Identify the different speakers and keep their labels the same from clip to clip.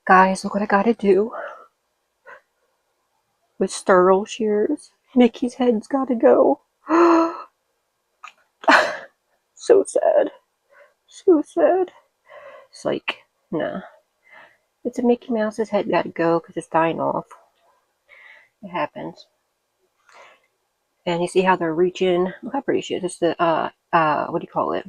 Speaker 1: Guys, look what I gotta do with sterile shears. Mickey's head's gotta go. So sad. So sad. It's like, nah. It's a Mickey Mouse's head gotta go because it's dying off. It happens. And you see how they're reaching. Look how pretty she is. It's the, what do you call it?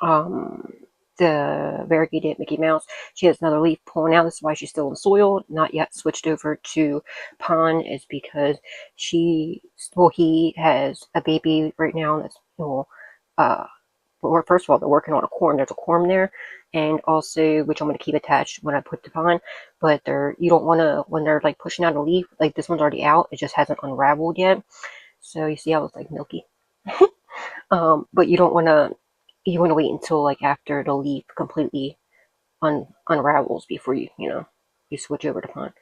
Speaker 1: Um, the variegated Mickey Mouse. She has another leaf pulling out. This is why she's still in soil, not yet switched over to pond, is because he has a baby right now that's, first of all, they're working on a corm. There's a corm there, and also, which I'm going to keep attached when I put the pond, but you don't want to, when they're like pushing out a leaf, like this one's already out, it just hasn't unraveled yet. So you see how it's like milky. But you want to wait until like after the leaf completely unravels before you switch over to pond.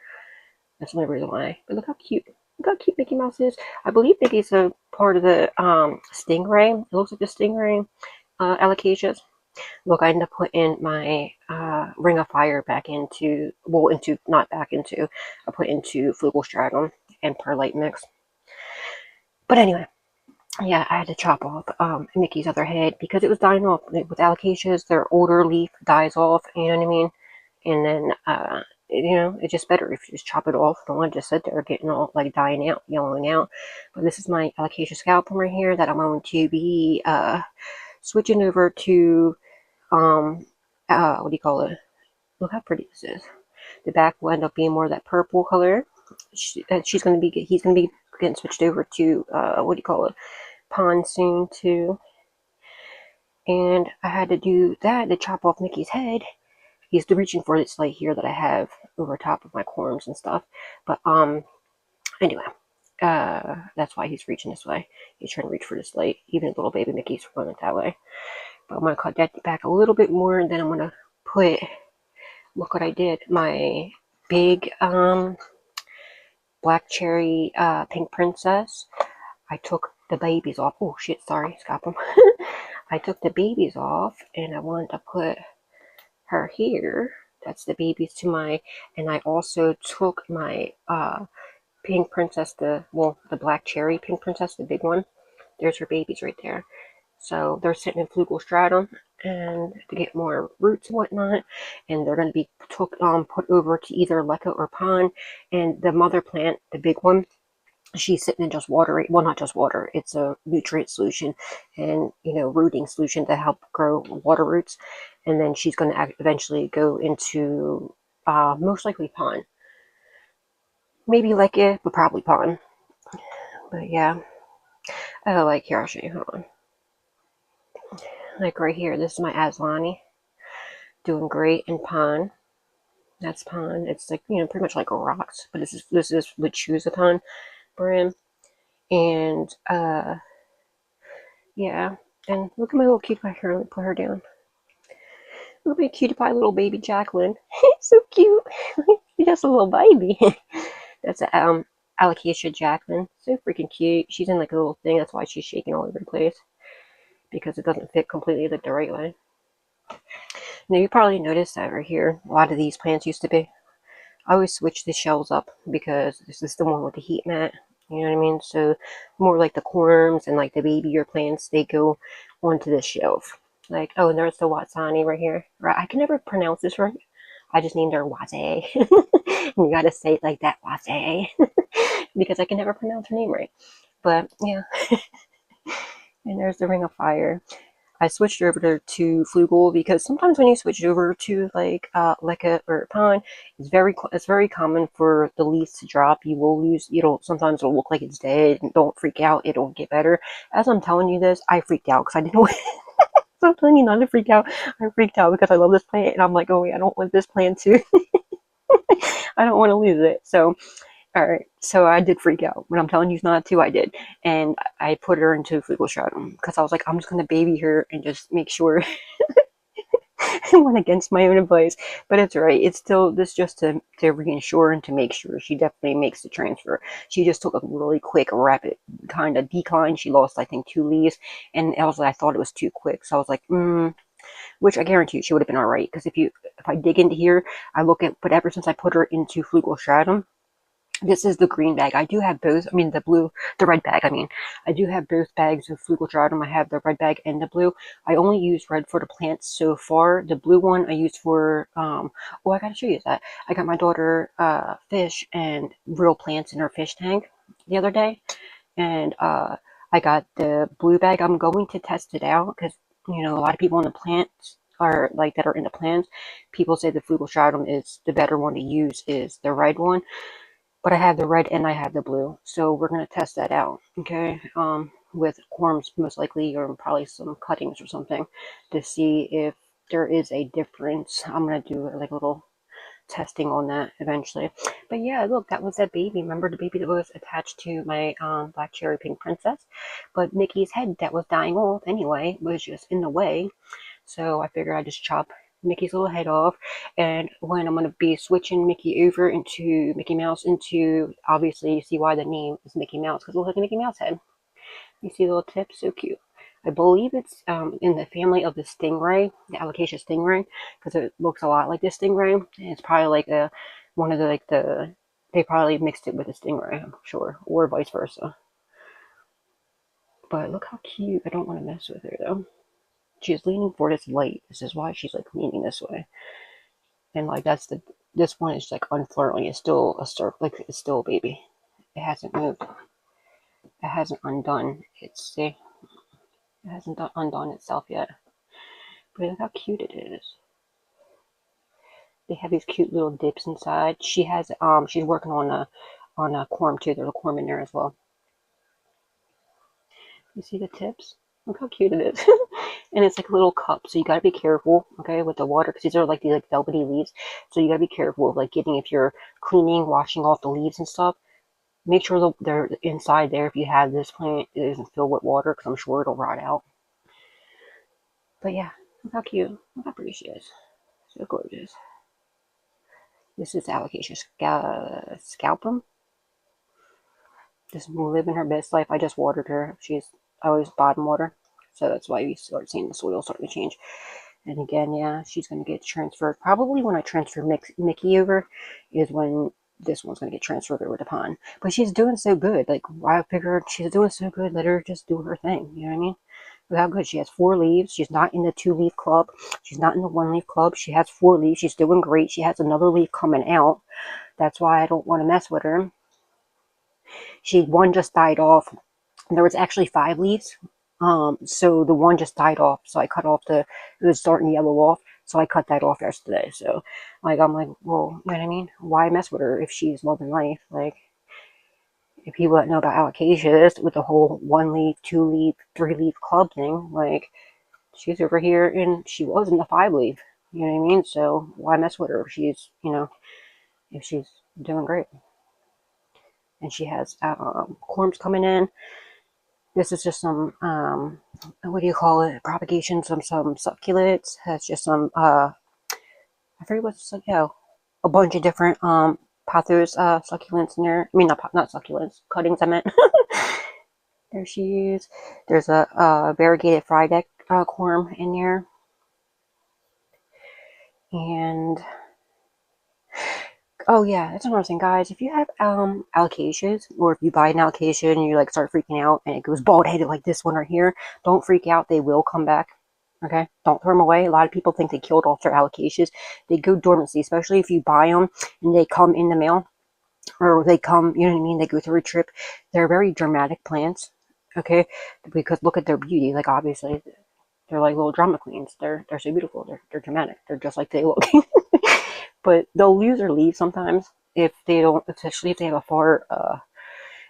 Speaker 1: That's the only reason why. But look how cute. Look how cute Mickey Mouse is. I believe Mickey's a part of the stingray. It looks like the stingray alocasias. Look, I ended up putting my ring of fire back into, not back into, I put into flugel stratum and perlite mix. But anyway, yeah, I had to chop off Mickey's other head because it was dying off. With alocasias, their older leaf dies off, you know what I mean? And then, it's just better if you just chop it off. Don't want to just sit there getting all like dying out, yellowing out. But this is my alocasia scalpel right here that I'm going to be switching over to, what do you call it? Look how pretty this is. The back will end up being more of that purple color. He's going to be getting switched over to, what do you call it? Pond soon too. And I had to do that to chop off Mickey's head. He's reaching for this light here that I have over top of my corms and stuff. But anyway, that's why he's reaching this way. He's trying to reach for this light. Even little baby Mickey's running that way. But I'm gonna cut that back a little bit more, and then I'm gonna put. Look what I did. My big black cherry pink princess. I took the babies off. Oh shit! Sorry, scalp them. I took the babies off, and I wanted to put her here. That's the babies to my, and I also took my pink princess, the black cherry pink princess, the big one. There's her babies right there. So they're sitting in flugel stratum and to get more roots and whatnot, and they're going to be put over to either leca or pond. And the mother plant, the big one, she's sitting in just water. Well, not just water, it's a nutrient solution and rooting solution to help grow water roots. And then she's going to eventually go into most likely pond, maybe leca, but probably pond. But yeah, like here, I'll show you. Hold on. Like right here, this is my Aslani, doing great in pond. That's pond. It's like pretty much like rocks, but this is with choose a pond brand. And yeah, and look at my little cutie pie here. Let me put her down. Look at my cutie pie little baby Jacqueline. So cute. She's just a little baby. That's a alocasia Jacqueline. So freaking cute. She's in like a little thing. That's why she's shaking all over the place, because it doesn't fit completely like the right way. Now you probably noticed that right here, a lot of these plants used to be. I always switch the shells up because this is the one with the heat mat. You know what I mean? So more like the corms and like the babier plants, they go onto this shelf. Like, oh, and there's the Watsani right here. Right, I can never pronounce this right. I just named her Wase. You gotta say it like that, Wase, because I can never pronounce her name right. But yeah. And there's the Ring of Fire. I switched over to flugel because sometimes when you switch over to like leca or pond, it's very common for the leaves to drop. You will lose. Sometimes it'll look like it's dead. Don't freak out. It'll get better. As I'm telling you this, I freaked out because I didn't know. So I'm telling you not to freak out. I freaked out because I love this plant, and I'm like, oh wait, I don't want this plant to. I don't want to lose it. So. Alright, so I did freak out. When I'm telling you not to, I did. And I put her into flugel stratum because I was like, I'm just going to baby her and just make sure. I went against my own advice. But it's right. It's still this just to reinsure and to make sure she definitely makes the transfer. She just took a really quick, rapid kind of decline. She lost, I think, 2 leaves. And I thought it was too quick. So I was like, which I guarantee you she would have been alright. Because if I dig into here, I look at, but ever since I put her into flugel stratum, this is the green bag. I do have both. I mean, the red bag. I mean, I do have both bags of flugel stratum. I have the red bag and the blue. I only use red for the plants so far. The blue one I use for, oh, I gotta show you that. I got my daughter, fish and real plants in her fish tank the other day. And, I got the blue bag. I'm going to test it out because, you know, a lot of people in the plants are like that are into plants. People say the flugel stratum is the better one to use is the red one. But I have the red and I have the blue, so we're gonna test that out, okay? With corms most likely, or probably some cuttings or something, to see if there is a difference. I'm gonna do like a little testing on that eventually. But yeah, look, that was that baby. Remember the baby that was attached to my black cherry pink princess? But Mickey's head that was dying off anyway was just in the way. So I figured I'd just chop Mickey's little head off. And when I'm going to be switching Mickey over into Mickey Mouse into, obviously you see why the name is Mickey Mouse, because it looks like a Mickey Mouse head. You see the little tip, so cute. I believe it's in the family of the stingray, the alocasia stingray, because it looks a lot like the stingray. And it's probably like one of the they probably mixed it with a stingray, I'm sure, or vice versa. But look how cute. I don't want to mess with her though. She's leaning for this light. This is why she's like leaning this way. And like this one is like unfurling. It's still a circle, like it's still a baby. It hasn't moved. It hasn't undone. It hasn't undone itself yet. But look how cute it is. They have these cute little dips inside. She's working on a corm too. There's a corm in there as well. You see the tips? Look how cute it is. And it's like a little cup, so you gotta be careful, okay, with the water, because these are like these like velvety leaves. So you gotta be careful of like getting, if you're cleaning, washing off the leaves and stuff. Make sure they're inside there. If you have this plant, it isn't filled with water, because I'm sure it'll rot out. But yeah, look how cute. Look how pretty she is. So gorgeous. This is alocasia scalpum. Just living her best life. I just watered her. I always bottom water, so that's why you start seeing the soil starting to change. And again, yeah, she's going to get transferred. Probably when I transfer Mickey over is when this one's going to get transferred over to Pond. But she's doing so good. Like, I figured she's doing so good, let her just do her thing. You know what I mean? Look how good. She has 4 leaves. She's not in the 2-leaf club. She's not in the 1-leaf club. She has 4 leaves. She's doing great. She has another leaf coming out. That's why I don't want to mess with her. One just died off. There was actually 5 leaves. So the one just died off. So I cut off it was starting to yellow off. So I cut that off yesterday. So, like, I'm like, well, you know what I mean? Why mess with her if she's loving life? Like, if people that know about alocasias with the whole 1-leaf, 2-leaf, 3-leaf club thing, like, she's over here and she was in the 5-leaf. You know what I mean? So why mess with her if she's, if she's doing great? And she has corms coming in. This is just some, what do you call it? Propagation, some succulents. Has just some, I forget what's, yeah, a bunch of different, pothos, succulents in there. I mean, not succulents, cuttings, I meant. There she is. There's a variegated Fryedeck corm in there. And, oh yeah, that's another thing, guys. If you have alocasias, or if you buy an alocasia and you like start freaking out and it goes bald-headed like this one right here, don't freak out. They will come back. Okay, don't throw them away. A lot of people think they killed off their alocasias. They go dormancy, especially if you buy them and they come in the mail, or they come, you know what I mean? They go through a trip. They're very dramatic plants. Okay, because look at their beauty. Like, obviously, they're like little drama queens. They're so beautiful. They're dramatic. They're just like they look. But they'll lose their leaves sometimes if they don't, especially if they have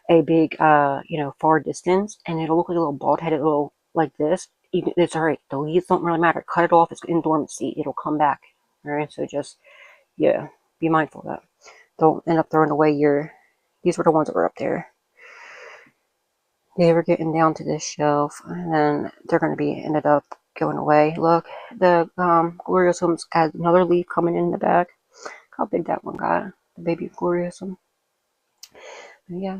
Speaker 1: a big, far distance, and it'll look like a little bald-headed little like this. It's all right. The leaves don't really matter. Cut it off. It's in dormancy. It'll come back. All right. So just, yeah, be mindful of that. Don't end up throwing away these were the ones that were up there. They were getting down to this shelf, and then they're going to be ended up going away. Look, the Gloriosum's got another leaf coming in the back. Look how big that one got. The baby Gloriosum. Yeah.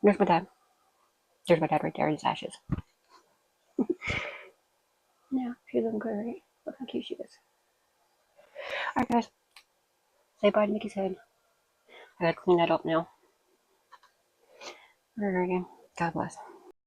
Speaker 1: There's my dad. There's my dad right there in his ashes. Yeah, she's looking good, right? Look how cute she is. Alright, guys. Say bye to Mickey's head. I gotta clean that up now. Alrighty. God bless.